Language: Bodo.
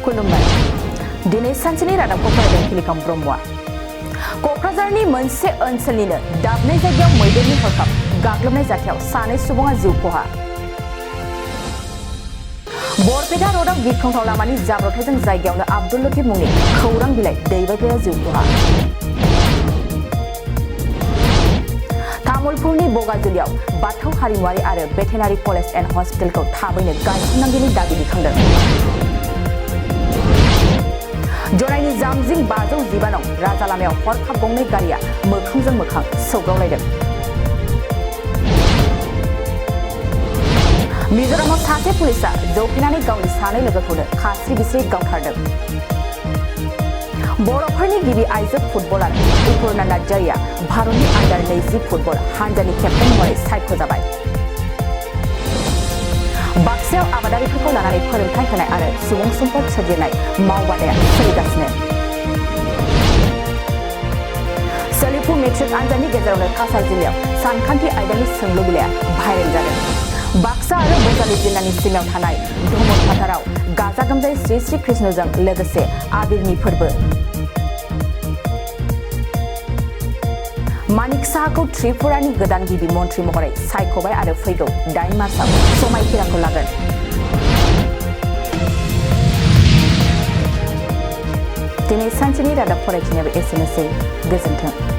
खुलुमबाय दिनै सानसेनि रादाबखौ फरायदों खिलिखां ब्रह्मआ क'क्राझारनि मोनसे ओनसोलनिनो दाबनै जायगायाव मैदेरनि हरखाब गाग्लोबनाय जाथायाव सानै सुबुङा जिउ खहा बरपेटा र'डआव गिख्रंथाव लामानि जाब्रबथायजों जायगायावनो आब्दुल लतीफ मुंनि खौरां बिलाइ दैबायग्राया जिउ खहा तामुलपुरनि बगाजुलियाव बाथौ हारिमुआरि आरो भेटेनारि कलेज एन्ड हस्पिटालखौ थाबैनो गायसननांगौनि दाबि दैखांदों जनाइनि जामजिं 512 नं राजा लामायाव हरखाब गंनै गारिया मोखांजों मोखां सौग्रावलायदों मिजोरामाव सासे पुलिसा जौफिनानै गावनि सानै लोगोखौनो खास्रि बिस्रि गावथारदों बर'फोरनि गिबि आइजो फुटबलार उपुर्णा नार्जारिया भारतनि आन्डार 20 फुटबल हानजानि केप्टेन महरै सायख'जाबाय बाक्सायाव आबादारिफोरखौ लानानै फोरोंथाय होनाय आरो सुबुं सम्पद सोरजिनाय मावबादाया सोलिगासिनो सोलिफु मेट्रिक आनजादनि गेजेरावनो काछार जिल्लायाव सानखान्थि आयदानि सोंलु बिलाइया भाइरेल जादों बाक्सा आरो बजालि जिल्लानि सिमायाव थानाय धुमुर फोथाराव गाजा गोमजायै श्री श्री कृष्णजों लोगोसे आबिरनि फोरबो मानिक साहाखौ त्रिपुरानि गोदान गिबि मन्त्रि महरै सायख'बाय आरो फैगौ 8 मार्चआव समायखिराखौ लागोन दिनै सानसेनि रादाब फरायथिनायाबो एसेनोसै गोजोन्थों